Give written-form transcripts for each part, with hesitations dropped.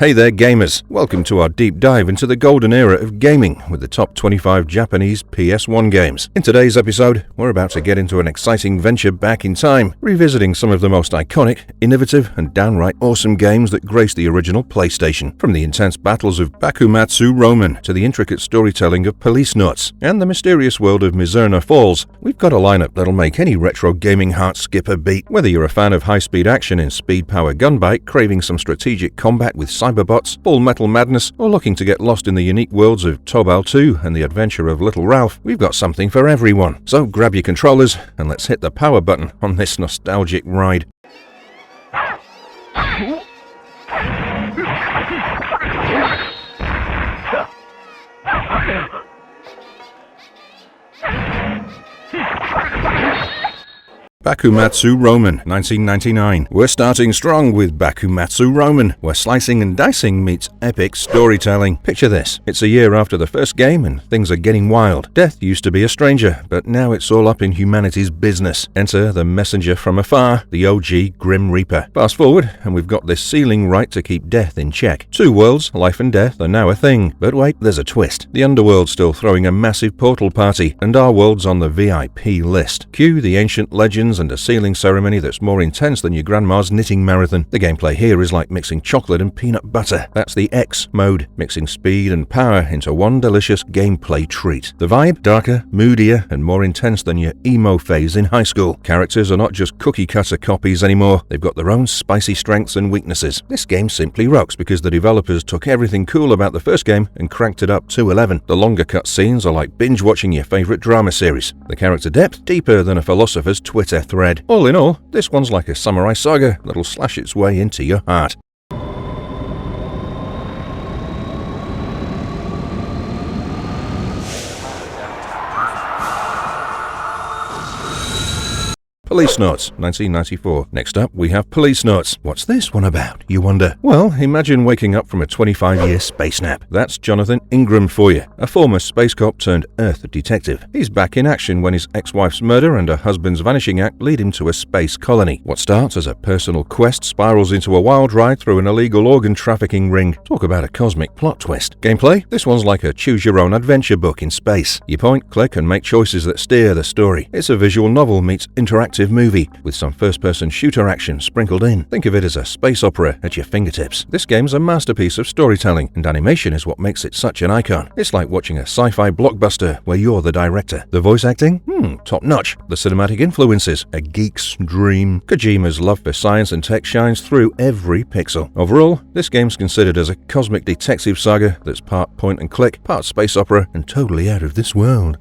Hey there gamers, welcome to our deep dive into the golden era of gaming with the top 25 Japanese PS1 games. In today's episode, we're about to get into an exciting venture back in time, revisiting some of the most iconic, innovative and downright awesome games that graced the original PlayStation. From the intense battles of Bakumastu Roman to the intricate storytelling of Policeenauts and the mysterious world of Mizzurna Falls, we've got a lineup that'll make any retro gaming heart skip a beat. Whether you're a fan of high-speed action in Speed Power Gunbike, craving some strategic combat with Cyberbots, full metal madness, or looking to get lost in the unique worlds of Tobal II and the adventure of Little Ralph, we've got something for everyone. So grab your controllers and let's hit the power button on this nostalgic ride. Bakumastu Roman, 1999. We're starting strong with Bakumastu Roman, where slicing and dicing meets epic storytelling. Picture this, it's a year after the first game and things are getting wild. Death used to be a stranger, but now it's all up in humanity's business. Enter the messenger from afar, the OG Grim Reaper. Fast forward, and we've got this sealing right to keep death in check. Two worlds, life and death, are now a thing. But wait, there's a twist. The underworld's still throwing a massive portal party, and our world's on the VIP list. Cue the ancient legends and a sealing ceremony that's more intense than your grandma's knitting marathon. The gameplay here is like mixing chocolate and peanut butter. That's the X mode, mixing speed and power into one delicious gameplay treat. The vibe, darker, moodier, and more intense than your emo phase in high school. Characters are not just cookie-cutter copies anymore. They've got their own spicy strengths and weaknesses. This game simply rocks because the developers took everything cool about the first game and cranked it up to 11. The longer cutscenes are like binge-watching your favorite drama series. The character depth, deeper than a philosopher's Twitter thread. All in all, this one's like a samurai saga that'll slash its way into your heart. Policeenauts, 1994. Next up, we have Policeenauts. What's this one about, you wonder? Well, imagine waking up from a 25-year space nap. That's Jonathan Ingram for you, a former space cop turned Earth detective. He's back in action when his ex-wife's murder and her husband's vanishing act lead him to a space colony. What starts as a personal quest spirals into a wild ride through an illegal organ trafficking ring. Talk about a cosmic plot twist. Gameplay? This one's like a choose-your-own-adventure book in space. You point, click, and make choices that steer the story. It's a visual novel meets interactive movie with some first-person shooter action sprinkled in. Think of it as a space opera at your fingertips. This game's a masterpiece of storytelling, and animation is what makes it such an icon. It's like watching a sci-fi blockbuster where you're the director. The voice acting? Top-notch. The cinematic influences? A geek's dream. Kojima's love for science and tech shines through every pixel. Overall, this game's considered as a cosmic detective saga that's part point and click, part space opera, and totally out of this world.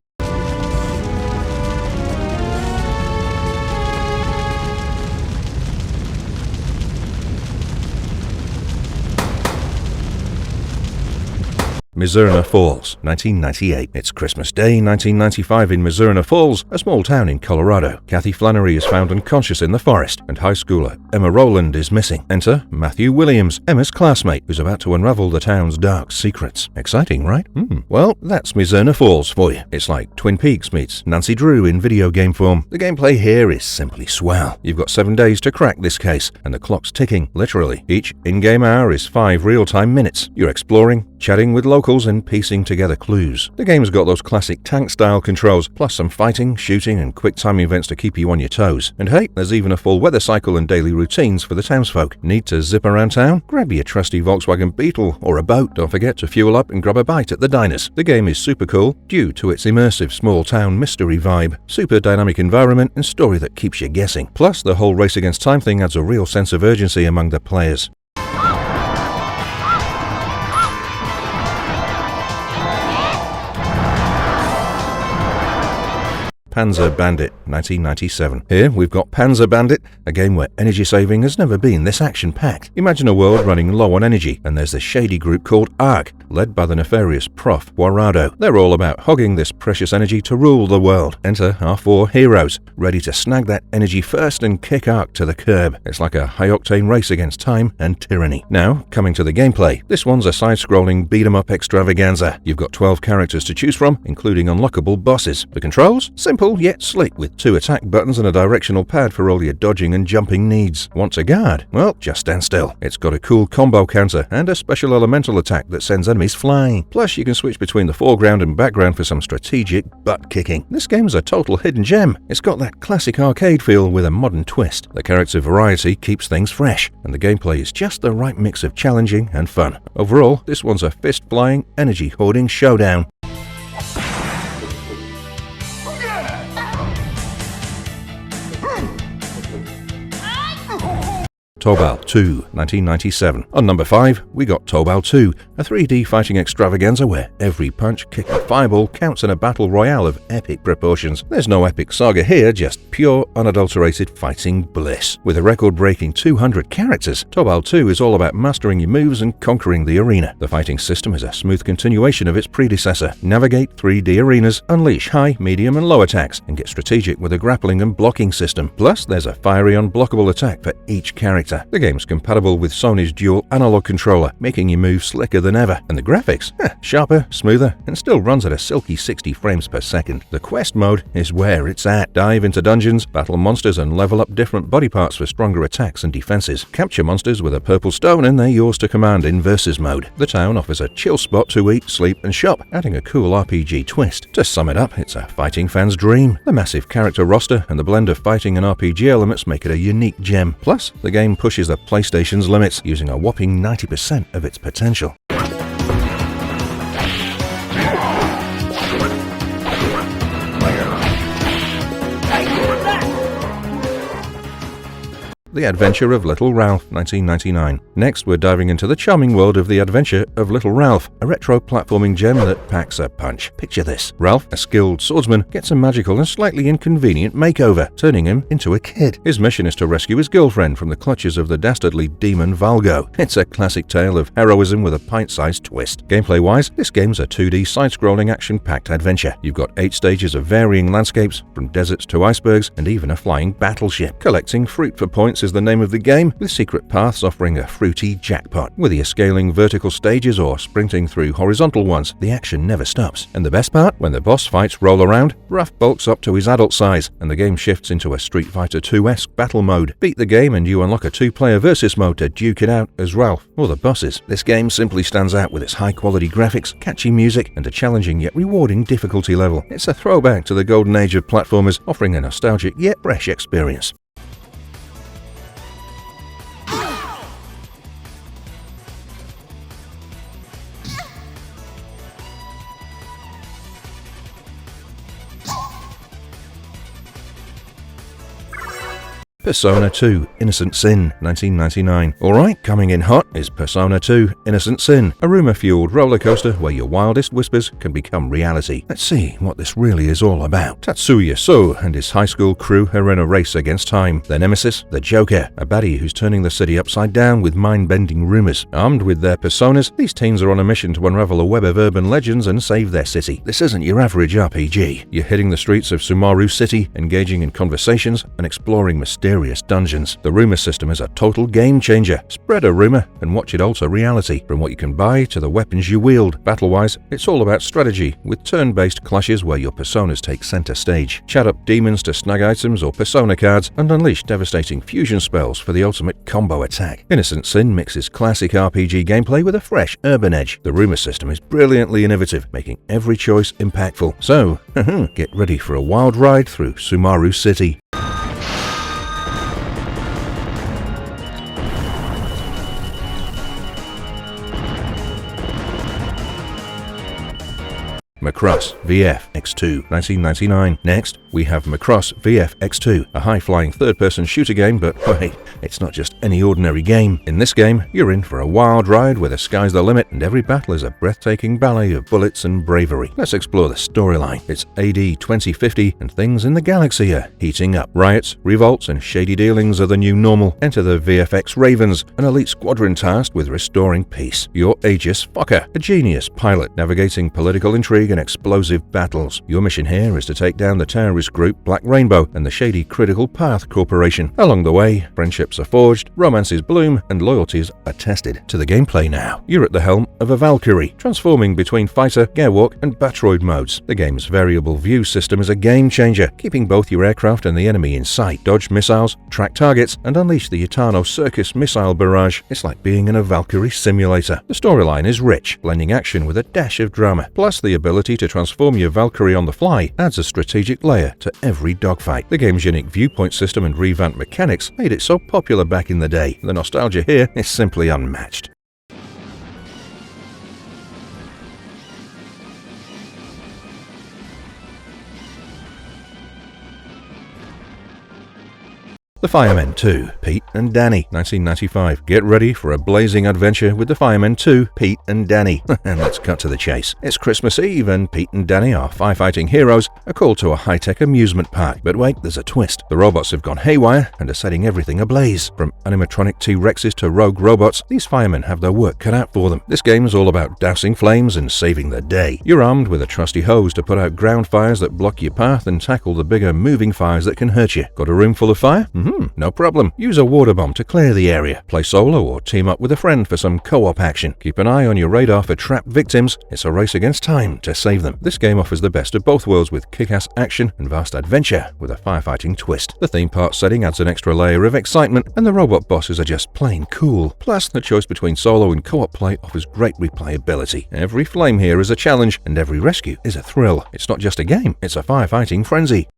Mizzurna Falls, 1998. It's Christmas Day, 1995 in Mizzurna Falls, a small town in Colorado. Kathy Flannery is found unconscious in the forest, and high schooler Emma Rowland is missing. Enter Matthew Williams, Emma's classmate, who's about to unravel the town's dark secrets. Exciting, right? Well, that's Mizzurna Falls for you. It's like Twin Peaks meets Nancy Drew in video game form. The gameplay here is simply swell. You've got 7 days to crack this case, and the clock's ticking, literally. Each in-game hour is 5 real-time minutes. You're exploring, chatting with locals, and piecing together clues. The game's got those classic tank-style controls, plus some fighting, shooting, and quick-time events to keep you on your toes. And hey, there's even a full weather cycle and daily routines for the townsfolk. Need to zip around town? Grab your trusty Volkswagen Beetle or a boat. Don't forget to fuel up and grab a bite at the diners. The game is super cool due to its immersive small-town mystery vibe, super dynamic environment, and story that keeps you guessing. Plus, the whole race against time thing adds a real sense of urgency among the players. Panza Bandit, 1997. Here we've got Panza Bandit, a game where energy saving has never been this action-packed. Imagine a world running low on energy, and there's this shady group called ARC, led by the nefarious Prof. Warado. They're all about hogging this precious energy to rule the world. Enter our 4 heroes, ready to snag that energy first and kick ARC to the curb. It's like a high-octane race against time and tyranny. Now, coming to the gameplay. This one's a side-scrolling beat-em-up extravaganza. You've got 12 characters to choose from, including unlockable bosses. The controls? Simple Simple yet slick, with 2 attack buttons and a directional pad for all your dodging and jumping needs. Want to guard? Well, just stand still. It's got a cool combo counter and a special elemental attack that sends enemies flying. Plus, you can switch between the foreground and background for some strategic butt kicking. This game's a total hidden gem. It's got that classic arcade feel with a modern twist. The character variety keeps things fresh, and the gameplay is just the right mix of challenging and fun. Overall, this one's a fist-flying, energy-hoarding showdown. Tobal II, 1997. On number 5, we got Tobal II, a 3D fighting extravaganza where every punch, kick, and fireball counts in a battle royale of epic proportions. There's no epic saga here, just pure, unadulterated fighting bliss. With a record-breaking 200 characters, Tobal II is all about mastering your moves and conquering the arena. The fighting system is a smooth continuation of its predecessor. Navigate 3D arenas, unleash high, medium, and low attacks, and get strategic with a grappling and blocking system. Plus, there's a fiery, unblockable attack for each character. The game's compatible with Sony's dual analog controller, making you move slicker than ever. And the graphics? Sharper, smoother, and still runs at a silky 60 frames per second. The quest mode is where it's at. Dive into dungeons, battle monsters, and level up different body parts for stronger attacks and defenses. Capture monsters with a purple stone and they're yours to command in versus mode. The town offers a chill spot to eat, sleep, and shop, adding a cool RPG twist. To sum it up, it's a fighting fan's dream. The massive character roster and the blend of fighting and RPG elements make it a unique gem. Plus, the game pushes the PlayStation's limits, using a whopping 90% of its potential. The Adventure of Little Ralph, 1999. Next, we're diving into the charming world of The Adventure of Little Ralph, a retro platforming gem that packs a punch. Picture this. Ralph, a skilled swordsman, gets a magical and slightly inconvenient makeover, turning him into a kid. His mission is to rescue his girlfriend from the clutches of the dastardly demon Valgo. It's a classic tale of heroism with a pint-sized twist. Gameplay-wise, this game's a 2D side-scrolling action-packed adventure. You've got 8 stages of varying landscapes, from deserts to icebergs, and even a flying battleship. Collecting fruit for points is the name of the game, with secret paths offering a fruity jackpot. Whether you're scaling vertical stages or sprinting through horizontal ones, the action never stops. And the best part? When the boss fights roll around, Ralph bulks up to his adult size, and the game shifts into a Street Fighter 2-esque battle mode. Beat the game and you unlock a 2-player versus mode to duke it out as Ralph or the bosses. This game simply stands out with its high-quality graphics, catchy music, and a challenging yet rewarding difficulty level. It's a throwback to the golden age of platformers, offering a nostalgic yet fresh experience. Persona 2 Innocent Sin, 1999. Alright, coming in hot is Persona 2 Innocent Sin, a rumor-fueled roller coaster where your wildest whispers can become reality. Let's see what this really is all about. Tatsuya So and his high school crew are in a race against time. Their nemesis, the Joker, a baddie who's turning the city upside down with mind-bending rumors. Armed with their personas, these teens are on a mission to unravel a web of urban legends and save their city. This isn't your average RPG. You're hitting the streets of Sumaru City, engaging in conversations and exploring mysterious dungeons. The rumor system is a total game changer. Spread a rumor and watch it alter reality, from what you can buy to the weapons you wield. Battle-wise, it's all about strategy, with turn-based clashes where your personas take center stage. Chat up demons to snag items or persona cards, and unleash devastating fusion spells for the ultimate combo attack. Innocent Sin mixes classic RPG gameplay with a fresh urban edge. The rumor system is brilliantly innovative, making every choice impactful. So, get ready for a wild ride through Sumaru City. Mcross VFX2, 1999. Next, we have Mcross VFX2, a high-flying third-person shooter game, but wait, it's not just any ordinary game. In this game, you're in for a wild ride where the sky's the limit and every battle is a breathtaking ballet of bullets and bravery. Let's explore the storyline. It's AD 2050 and things in the galaxy are heating up. Riots, revolts, and shady dealings are the new normal. Enter the VFX Ravens, an elite squadron tasked with restoring peace. You're Aegis Fokker, a genius pilot navigating political intrigue and explosive battles. Your mission here is to take down the terrorist group Black Rainbow and the shady Critical Path Corporation. Along the way, friendships are forged, romances bloom, and loyalties are tested. To the gameplay now. You're at the helm of a Valkyrie, transforming between fighter, gearwalk, and Batroid modes. The game's variable view system is a game changer, keeping both your aircraft and the enemy in sight. Dodge missiles, track targets, and unleash the Yutano Circus missile barrage. It's like being in a Valkyrie simulator. The storyline is rich, blending action with a dash of drama. Plus, the ability to transform your Valkyrie on the fly adds a strategic layer to every dogfight. The game's unique viewpoint system and revamped mechanics made it so popular back in the day. The nostalgia here is simply unmatched. The Firemen 2, Pete and Danny, 1995. Get ready for a blazing adventure with the Firemen 2, Pete and Danny. And let's cut to the chase. It's Christmas Eve and Pete and Danny, our firefighting heroes, are called to a high-tech amusement park. But wait, there's a twist. The robots have gone haywire and are setting everything ablaze. From animatronic T-Rexes to rogue robots, these firemen have their work cut out for them. This game is all about dousing flames and saving the day. You're armed with a trusty hose to put out ground fires that block your path and tackle the bigger moving fires that can hurt you. Got a room full of fire? No problem. Use a water bomb to clear the area. Play solo or team up with a friend for some co-op action. Keep an eye on your radar for trapped victims. It's a race against time to save them. This game offers the best of both worlds with kick-ass action and vast adventure with a firefighting twist. The theme park setting adds an extra layer of excitement, and the robot bosses are just plain cool. Plus, the choice between solo and co-op play offers great replayability. Every flame here is a challenge, and every rescue is a thrill. It's not just a game, it's a firefighting frenzy.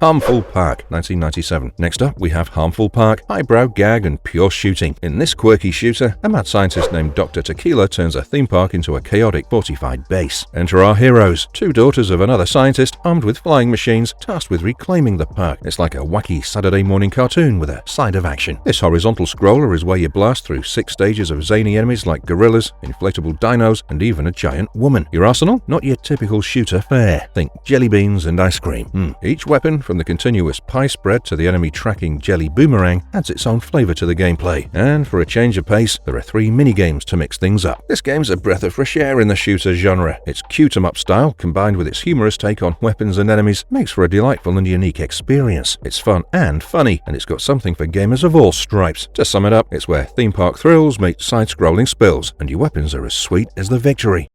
Harmful Park, 1997. Next up, we have Harmful Park, highbrow gag and pure shooting. In this quirky shooter, a mad scientist named Dr. Tequila turns a theme park into a chaotic fortified base. Enter our heroes, two daughters of another scientist armed with flying machines tasked with reclaiming the park. It's like a wacky Saturday morning cartoon with a side of action. This horizontal scroller is where you blast through 6 stages of zany enemies like gorillas, inflatable dinos, and even a giant woman. Your arsenal? Not your typical shooter fare. Think jelly beans and ice cream. Each weapon, from the continuous pie spread to the enemy tracking jelly boomerang, adds its own flavor to the gameplay. And for a change of pace, there are 3 mini-games to mix things up. This game's a breath of fresh air in the shooter genre. Its cute-em-up style, combined with its humorous take on weapons and enemies, makes for a delightful and unique experience. It's fun and funny, and it's got something for gamers of all stripes. To sum it up, it's where theme park thrills meet side-scrolling spills, and your weapons are as sweet as the victory.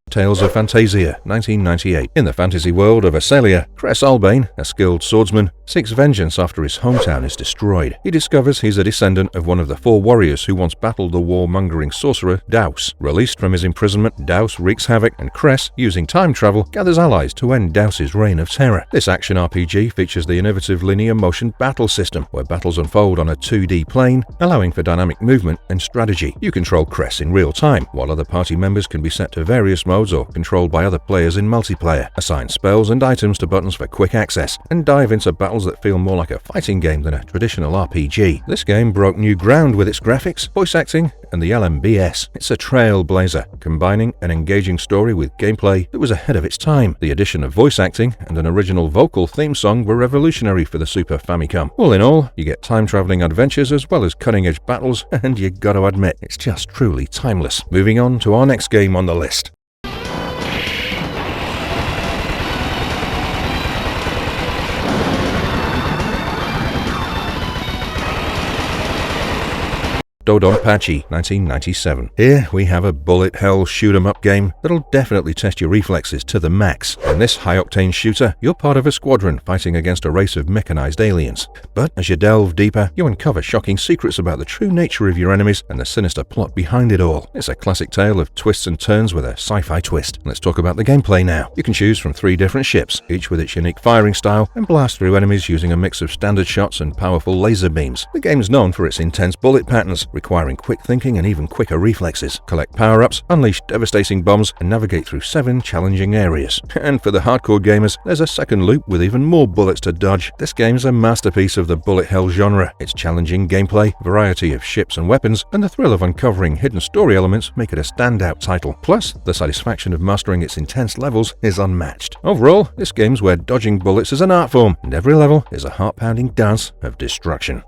Tales of Fantasia, 1998. In the fantasy world of Acelia, Cress Albane, a skilled swordsman, seeks vengeance after his hometown is destroyed. He discovers he's a descendant of one of the 4 warriors who once battled the war-mongering sorcerer Daus. Released from his imprisonment, Daus wreaks havoc, and Cress, using time travel, gathers allies to end Daus's reign of terror. This action RPG features the innovative linear motion battle system, where battles unfold on a 2D plane, allowing for dynamic movement and strategy. You control Cress in real time, while other party members can be set to various modes or controlled by other players in multiplayer. Assign spells and items to buttons for quick access, and dive into battles that feel more like a fighting game than a traditional RPG. This game broke new ground with its graphics, voice acting, and the LMBS. It's a trailblazer, combining an engaging story with gameplay that was ahead of its time. The addition of voice acting and an original vocal theme song were revolutionary for the Super Famicom. All in all, you get time-traveling adventures as well as cutting-edge battles, and you gotta admit, it's just truly timeless. Moving on to our next game on the list. Dodon Pache, 1997. Here we have a bullet hell shoot-em-up game that'll definitely test your reflexes to the max. In this high-octane shooter, you're part of a squadron fighting against a race of mechanized aliens. But as you delve deeper, you uncover shocking secrets about the true nature of your enemies and the sinister plot behind it all. It's a classic tale of twists and turns with a sci-fi twist. Let's talk about the gameplay now. You can choose from 3 different ships, each with its unique firing style, and blast through enemies using a mix of standard shots and powerful laser beams. The game's known for its intense bullet patterns, requiring quick thinking and even quicker reflexes. Collect power-ups, unleash devastating bombs, and navigate through 7 challenging areas. And for the hardcore gamers, there's a second loop with even more bullets to dodge. This game's a masterpiece of the bullet hell genre. Its challenging gameplay, variety of ships and weapons, and the thrill of uncovering hidden story elements make it a standout title. Plus, the satisfaction of mastering its intense levels is unmatched. Overall, this game's where dodging bullets is an art form, and every level is a heart-pounding dance of destruction.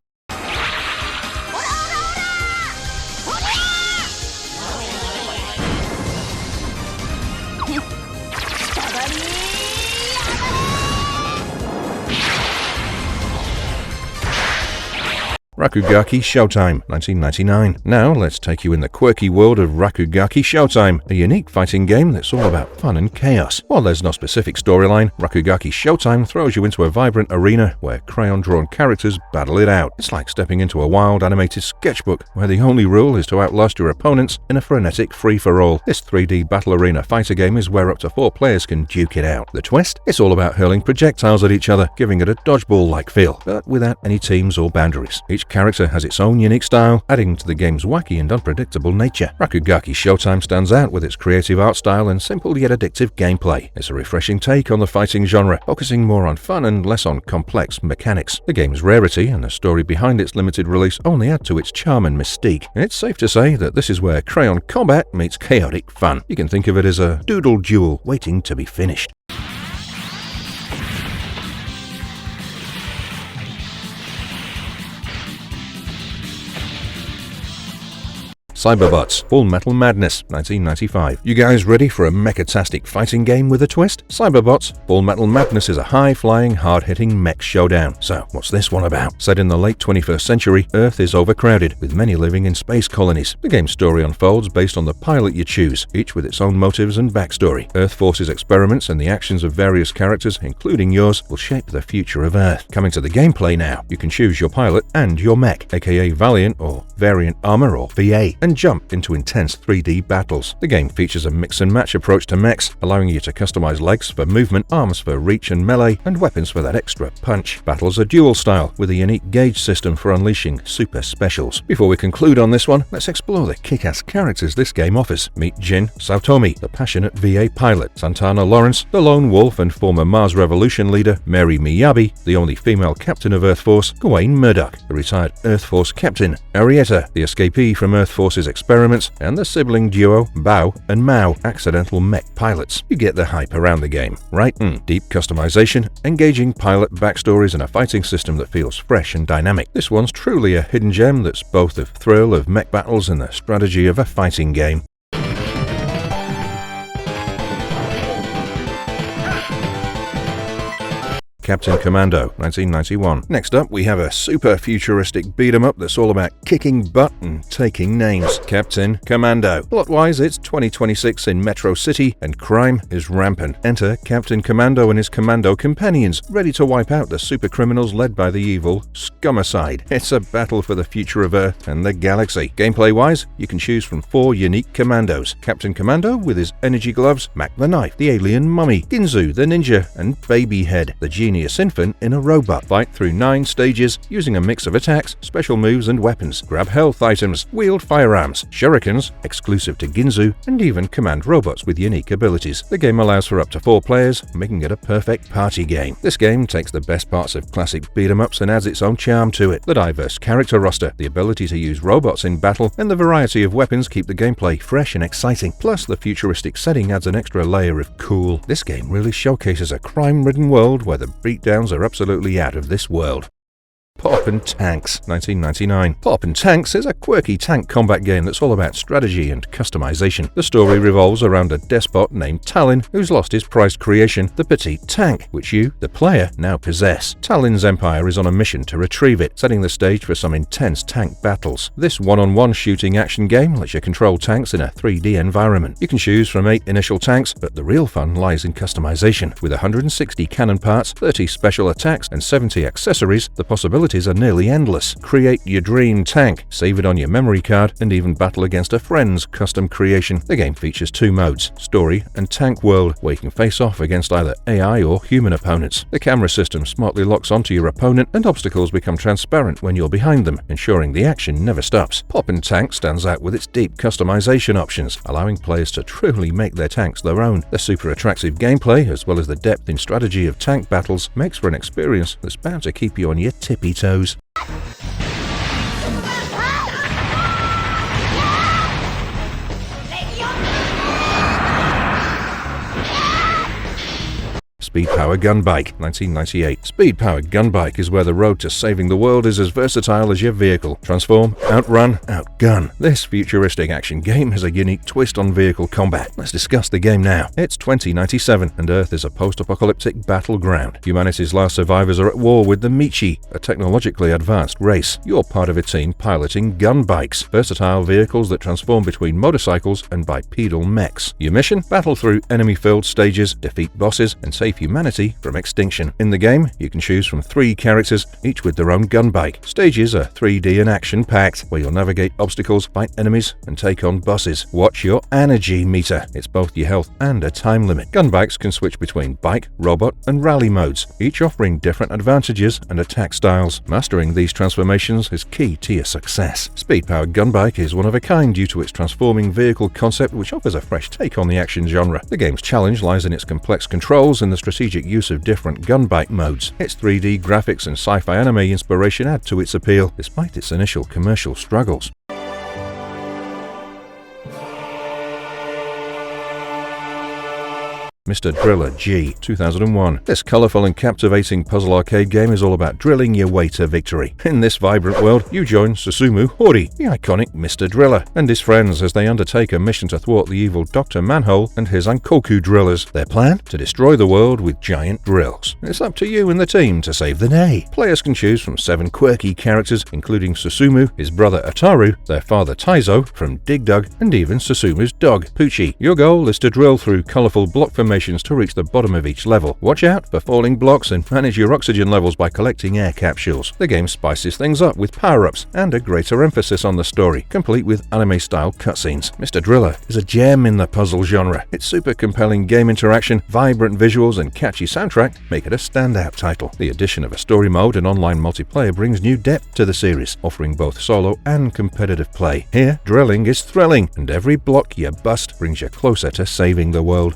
Rakugaki Showtime, 1999. Now let's take you in the quirky world of Rakugaki Showtime, a unique fighting game that's all about fun and chaos. While there's no specific storyline, Rakugaki Showtime throws you into a vibrant arena where crayon-drawn characters battle it out. It's like stepping into a wild animated sketchbook where the only rule is to outlast your opponents in a frenetic free-for-all. This 3D battle arena fighter game is where up to 4 players can duke it out. The twist? It's all about hurling projectiles at each other, giving it a dodgeball-like feel, but without any teams or boundaries. Each character has its own unique style, adding to the game's wacky and unpredictable nature. Rakugaki Showtime stands out with its creative art style and simple yet addictive gameplay. It's a refreshing take on the fighting genre, focusing more on fun and less on complex mechanics. The game's rarity and the story behind its limited release only add to its charm and mystique. It's safe to say that this is where crayon combat meets chaotic fun. You can think of it as a doodle duel waiting to be finished. Cyberbots, Full Metal Madness, 1995. You guys ready for a mechatastic fighting game with a twist? Cyberbots, Full Metal Madness is a high-flying, hard-hitting mech showdown. So, what's this one about? Set in the late 21st century, Earth is overcrowded, with many living in space colonies. The game's story unfolds based on the pilot you choose, each with its own motives and backstory. Earth Force's experiments and the actions of various characters, including yours, will shape the future of Earth. Coming to the gameplay now, you can choose your pilot and your mech, aka Valiant or Variant Armor or VA, and jump into intense 3D battles. The game features a mix-and-match approach to mechs, allowing you to customize legs for movement, arms for reach and melee, and weapons for that extra punch. Battles are dual-style, with a unique gauge system for unleashing super specials. Before we conclude on this one, let's explore the kick-ass characters this game offers. Meet Jin Saotomi, the passionate VA pilot, Santana Lawrence, the lone wolf and former Mars Revolution leader, Mary Miyabi, the only female captain of Earth Force, Gawain Murdoch, the retired Earth Force captain, Arietta, the escapee from Earth Force's experiments, and the sibling duo Bao and Mao, accidental mech pilots. You get the hype around the game, right? Deep customization, engaging pilot backstories, and a fighting system that feels fresh and dynamic. This one's truly a hidden gem that's both the thrill of mech battles and the strategy of a fighting game. Captain Commando, 1991. Next up, we have a super futuristic beat-em-up that's all about kicking butt and taking names. Captain Commando. Plot-wise, it's 2026 in Metro City, and crime is rampant. Enter Captain Commando and his commando companions, ready to wipe out the supercriminals led by the evil Scumicide. It's a battle for the future of Earth and the galaxy. Gameplay-wise, you can choose from 4 unique commandos. Captain Commando with his energy gloves, Mac the Knife, the alien mummy, Ginzu the ninja, and Babyhead, the genius infant in a robot. Fight through 9 stages using a mix of attacks, special moves, and weapons. Grab health items, wield firearms, shurikens, exclusive to Ginzu, and even command robots with unique abilities. The game allows for up to 4 players, making it a perfect party game. This game takes the best parts of classic beat-em-ups and adds its own charm to it. The diverse character roster, the ability to use robots in battle, and the variety of weapons keep the gameplay fresh and exciting. Plus, the futuristic setting adds an extra layer of cool. This game really showcases a crime-ridden world where the beatdowns are absolutely out of this world. Pop and Tanks, 1999. Pop and Tanks is a quirky tank combat game that's all about strategy and customization. The story revolves around a despot named Talon who's lost his prized creation, the petite tank, which you, the player, now possess. Talon's empire is on a mission to retrieve it, setting the stage for some intense tank battles. This one-on-one shooting action game lets you control tanks in a 3D environment. You can choose from 8 initial tanks, but the real fun lies in customization. With 160 cannon parts, 30 special attacks, and 70 accessories, the possibilities possibilities are nearly endless. Create your dream tank, save it on your memory card, and even battle against a friend's custom creation. The game features 2 modes, Story and Tank World, where you can face off against either AI or human opponents. The camera system smartly locks onto your opponent, and obstacles become transparent when you're behind them, ensuring the action never stops. Poppin' Tank stands out with its deep customization options, allowing players to truly make their tanks their own. The super attractive gameplay, as well as the depth in strategy of tank battles, makes for an experience that's bound to keep you on your tippy toes. Speed Power Gunbike, 1998. Speed Power Gunbike is where the road to saving the world is as versatile as your vehicle. Transform, outrun, outgun. This futuristic action game has a unique twist on vehicle combat. Let's discuss the game now. It's 2097, and Earth is a post-apocalyptic battleground. Humanity's last survivors are at war with the Michi, a technologically advanced race. You're part of a team piloting gunbikes, versatile vehicles that transform between motorcycles and bipedal mechs. Your mission? Battle through enemy-filled stages, defeat bosses, and save humanity from extinction. In the game, you can choose from 3 characters, each with their own gunbike. Stages are 3D and action-packed, where you'll navigate obstacles, fight enemies, and take on bosses. Watch your energy meter. It's both your health and a time limit. Gunbikes can switch between bike, robot, and rally modes, each offering different advantages and attack styles. Mastering these transformations is key to your success. Speed Power Gunbike is one of a kind due to its transforming vehicle concept, which offers a fresh take on the action genre. The game's challenge lies in its complex controls and the strategic use of different gunbike modes. Its 3D graphics and sci-fi anime inspiration add to its appeal, despite its initial commercial struggles. Mr. Driller G, 2001. This colourful and captivating puzzle arcade game is all about drilling your way to victory. In this vibrant world, you join Susumu Hori, the iconic Mr. Driller, and his friends as they undertake a mission to thwart the evil Dr. Manhole and his Ankoku drillers. Their plan? To destroy the world with giant drills. It's up to you and the team to save the day. Players can choose from 7 quirky characters, including Susumu, his brother Ataru, their father Taizo from Dig Dug, and even Susumu's dog, Poochie. Your goal is to drill through colourful block formations to reach the bottom of each level. Watch out for falling blocks and manage your oxygen levels by collecting air capsules. The game spices things up with power-ups and a greater emphasis on the story, complete with anime-style cutscenes. Mr. Driller is a gem in the puzzle genre. Its super compelling game interaction, vibrant visuals, and catchy soundtrack make it a standout title. The addition of a story mode and online multiplayer brings new depth to the series, offering both solo and competitive play. Here, drilling is thrilling, and every block you bust brings you closer to saving the world.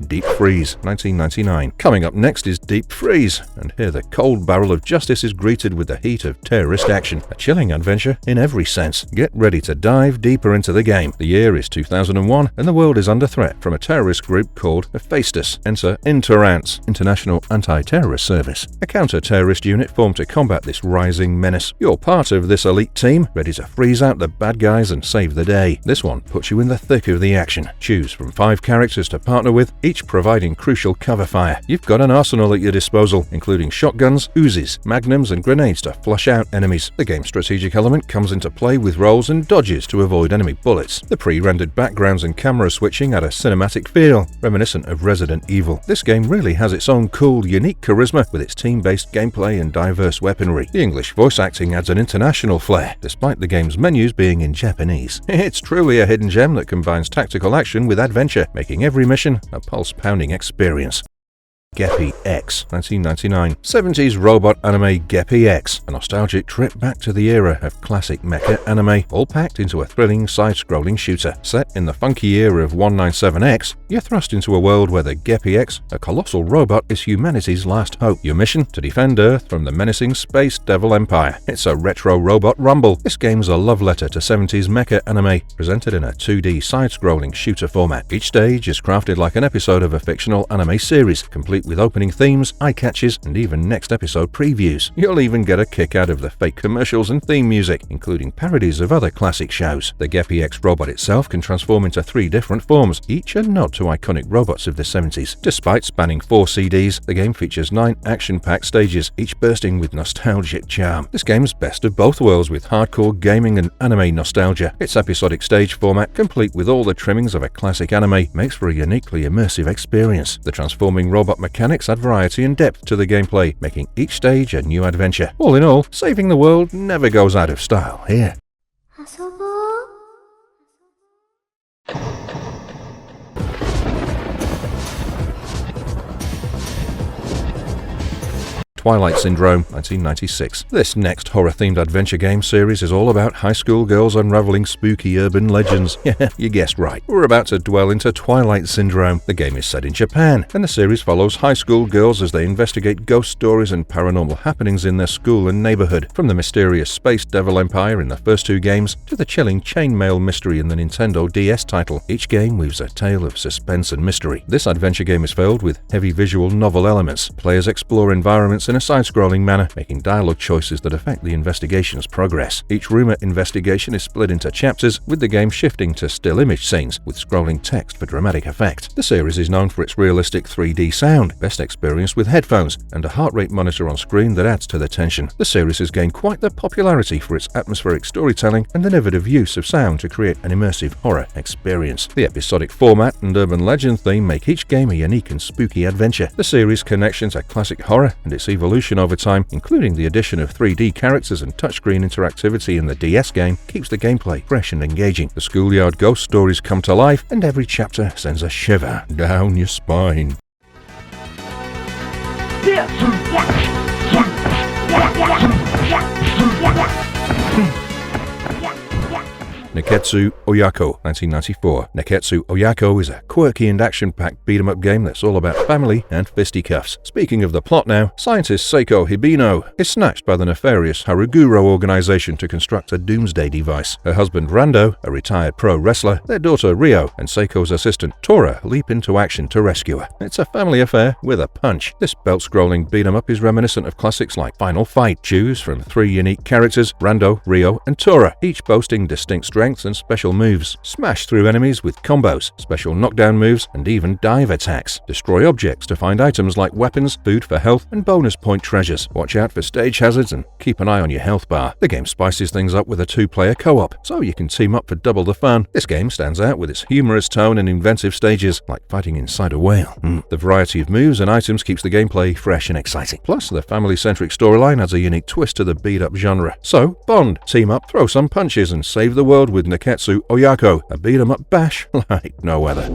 Deep Freeze, 1999. Coming up next is Deep Freeze, and here the cold barrel of justice is greeted with the heat of terrorist action. A chilling adventure in every sense. Get ready to dive deeper into the game. The year is 2001, and the world is under threat from a terrorist group called Hephaestus. Enter Interants, International Anti-Terrorist Service, a counter-terrorist unit formed to combat this rising menace. You're part of this elite team, ready to freeze out the bad guys and save the day. This one puts you in the thick of the action. Choose from 5 characters to partner with, each providing crucial cover fire. You've got an arsenal at your disposal, including shotguns, Uzis, magnums, and grenades to flush out enemies. The game's strategic element comes into play with rolls and dodges to avoid enemy bullets. The pre-rendered backgrounds and camera switching add a cinematic feel, reminiscent of Resident Evil. This game really has its own cool, unique charisma with its team-based gameplay and diverse weaponry. The English voice acting adds an international flair, despite the game's menus being in Japanese. It's truly a hidden gem that combines tactical action with adventure, making every mission a pulse-pounding experience. Gapy X, 1999. 70s robot anime Gapy X, a nostalgic trip back to the era of classic mecha anime, all packed into a thrilling side-scrolling shooter. Set in the funky year of 197X, you're thrust into a world where the Gapy X, a colossal robot, is humanity's last hope. Your mission? To defend Earth from the menacing space devil empire. It's a retro robot rumble. This game's a love letter to 70s mecha anime, presented in a 2D side-scrolling shooter format. Each stage is crafted like an episode of a fictional anime series, complete complete with opening themes, eye catches, and even next episode previews. You'll even get a kick out of the fake commercials and theme music, including parodies of other classic shows. The Gapy X robot itself can transform into 3 different forms, each a nod to iconic robots of the 70s. Despite spanning 4 CDs, the game features 9 action-packed stages, each bursting with nostalgic charm. This game's best of both worlds with hardcore gaming and anime nostalgia. Its episodic stage format, complete with all the trimmings of a classic anime, makes for a uniquely immersive experience. The transforming robot mechanics add variety and depth to the gameplay, making each stage a new adventure. All in all, saving the world never goes out of style here. Twilight Syndrome, 1996. This next horror-themed adventure game series is all about high school girls unraveling spooky urban legends. Yeah, you guessed right. We're about to dwell into Twilight Syndrome. The game is set in Japan, and the series follows high school girls as they investigate ghost stories and paranormal happenings in their school and neighborhood. From the mysterious Space Devil Empire in the first 2 games to the chilling chainmail mystery in the Nintendo DS title, each game weaves a tale of suspense and mystery. This adventure game is filled with heavy visual novel elements. Players explore environments in a side-scrolling manner, making dialogue choices that affect the investigation's progress. Each rumor investigation is split into chapters, with the game shifting to still image scenes with scrolling text for dramatic effect. The series is known for its realistic 3D sound, best experienced with headphones, and a heart rate monitor on screen that adds to the tension. The series has gained quite the popularity for its atmospheric storytelling and innovative use of sound to create an immersive horror experience. The episodic format and urban legend theme make each game a unique and spooky adventure. The series' connection to classic horror and its evolution over time, including the addition of 3D characters and touchscreen interactivity in the DS game, keeps the gameplay fresh and engaging. The schoolyard ghost stories come to life, and every chapter sends a shiver down your spine. Neketsu Oyako, 1994. Neketsu Oyako is a quirky and action-packed beat-em-up game that's all about family and fisticuffs. Speaking of the plot now, scientist Seiko Hibino is snatched by the nefarious Haruguro organization to construct a doomsday device. Her husband Rando, a retired pro wrestler, their daughter Rio, and Seiko's assistant Tora leap into action to rescue her. It's a family affair with a punch. This belt-scrolling beat-em-up is reminiscent of classics like Final Fight. Choose from 3 unique characters, Rando, Rio, and Tora, each boasting distinct strengths and special moves. Smash through enemies with combos, special knockdown moves, and even dive attacks. Destroy objects to find items like weapons, food for health, and bonus point treasures. Watch out for stage hazards and keep an eye on your health bar. The game spices things up with a 2-player co-op, so you can team up for double the fun. This game stands out with its humorous tone and inventive stages, like fighting inside a whale. The variety of moves and items keeps the gameplay fresh and exciting. Plus, the family-centric storyline adds a unique twist to the beat-up genre. So, bond, team up, throw some punches, and save the world with Neketsu Oyako, a beat-em-up bash like no other.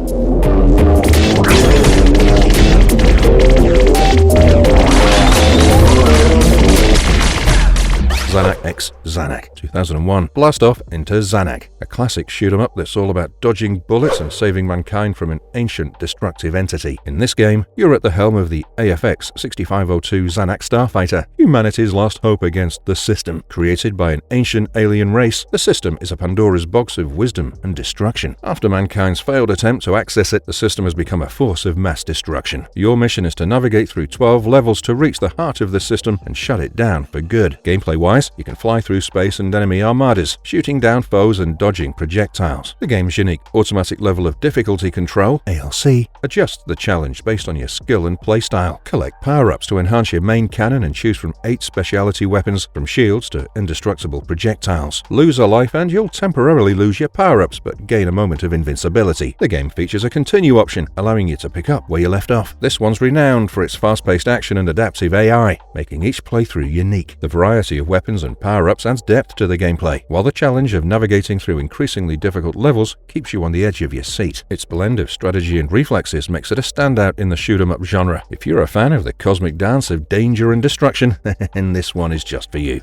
Zanak X Zanak, 2001. Blast off into Zanak, a classic shoot-em-up that's all about dodging bullets and saving mankind from an ancient, destructive entity. In this game, you're at the helm of the AFX 6502 Zanak starfighter, humanity's last hope against the system. Created by an ancient alien race, the system is a Pandora's box of wisdom and destruction. After mankind's failed attempt to access it, the system has become a force of mass destruction. Your mission is to navigate through 12 levels to reach the heart of the system and shut it down for good. Gameplay-wise, you can fly through space and enemy armadas, shooting down foes and dodging projectiles. The game's unique automatic level of difficulty control, ALC, adjusts the challenge based on your skill and playstyle. Collect power-ups to enhance your main cannon and choose from 8 specialty weapons, from shields to indestructible projectiles. Lose a life and you'll temporarily lose your power-ups, but gain a moment of invincibility. The game features a continue option, allowing you to pick up where you left off. This one's renowned for its fast-paced action and adaptive AI, making each playthrough unique. The variety of weapons and power-ups adds depth to the gameplay, while the challenge of navigating through increasingly difficult levels keeps you on the edge of your seat. Its blend of strategy and reflexes makes it a standout in the shoot-'em-up genre. If you're a fan of the cosmic dance of danger and destruction, then this one is just for you.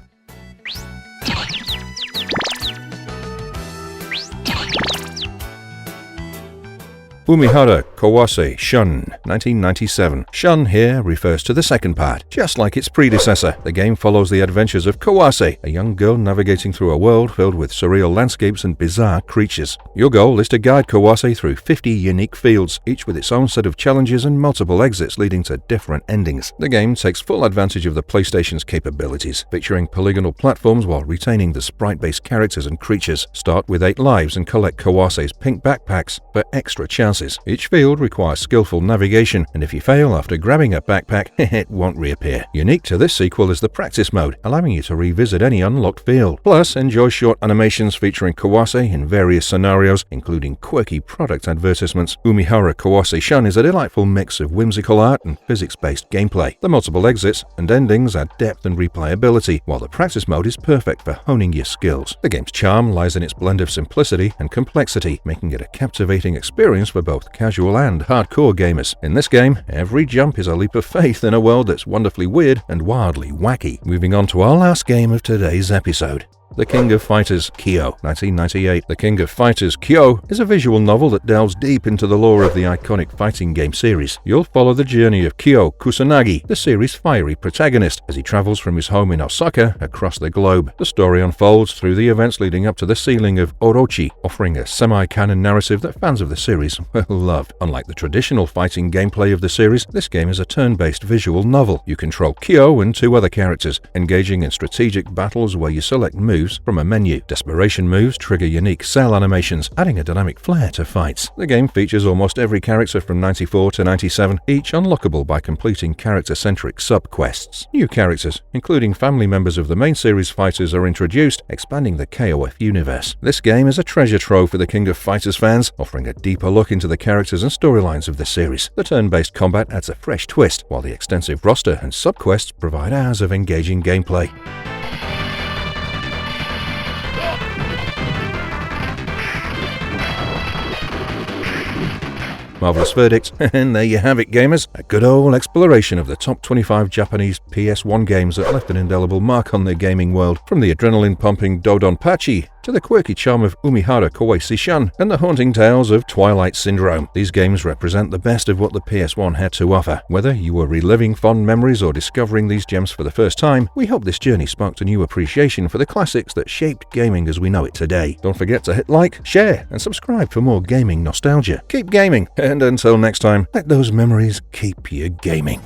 Umihara Kawase Shan, 1997. Shan here refers to the second part. Just like its predecessor, the game follows the adventures of Kawase, a young girl navigating through a world filled with surreal landscapes and bizarre creatures. Your goal is to guide Kawase through 50 unique fields, each with its own set of challenges and multiple exits leading to different endings. The game takes full advantage of the PlayStation's capabilities, featuring polygonal platforms while retaining the sprite-based characters and creatures. Start with 8 lives and collect Kawase's pink backpacks for extra chances. Each field requires skillful navigation, and if you fail after grabbing a backpack, it won't reappear. Unique to this sequel is the practice mode, allowing you to revisit any unlocked field. Plus, enjoy short animations featuring Kawase in various scenarios, including quirky product advertisements. Umihara Kawase Shan is a delightful mix of whimsical art and physics-based gameplay. The multiple exits and endings add depth and replayability, while the practice mode is perfect for honing your skills. The game's charm lies in its blend of simplicity and complexity, making it a captivating experience for both casual and hardcore gamers. In this game, every jump is a leap of faith in a world that's wonderfully weird and wildly wacky. Moving on to our last game of today's episode. The King of Fighters Kio, 1998. The King of Fighters Kio is a visual novel that delves deep into the lore of the iconic fighting game series. You'll follow the journey of Kio Kusanagi, the series' fiery protagonist, as he travels from his home in Osaka across the globe. The story unfolds through the events leading up to the sealing of Orochi, offering a semi-canon narrative that fans of the series will love. Unlike the traditional fighting gameplay of the series, this game is a turn-based visual novel. You control Kio and 2 other characters, engaging in strategic battles where you select moves from a menu. Desperation moves trigger unique cell animations, adding a dynamic flair to fights. The game features almost every character from 94 to 97, each unlockable by completing character-centric sub-quests. New characters, including family members of the main series fighters, are introduced, expanding the KOF universe. This game is a treasure trove for the King of Fighters fans, offering a deeper look into the characters and storylines of the series. The turn-based combat adds a fresh twist, while the extensive roster and sub-quests provide hours of engaging gameplay. Marvelous verdict, and there you have it, gamers. A good old exploration of the top 25 Japanese PS1 games that left an indelible mark on the gaming world, from the adrenaline-pumping Dodon Pache to the quirky charm of Umihara Kawase Shan and the haunting tales of Twilight Syndrome. These games represent the best of what the PS1 had to offer. Whether you were reliving fond memories or discovering these gems for the first time, we hope this journey sparked a new appreciation for the classics that shaped gaming as we know it today. Don't forget to hit like, share, and subscribe for more gaming nostalgia. Keep gaming, and until next time, let those memories keep you gaming.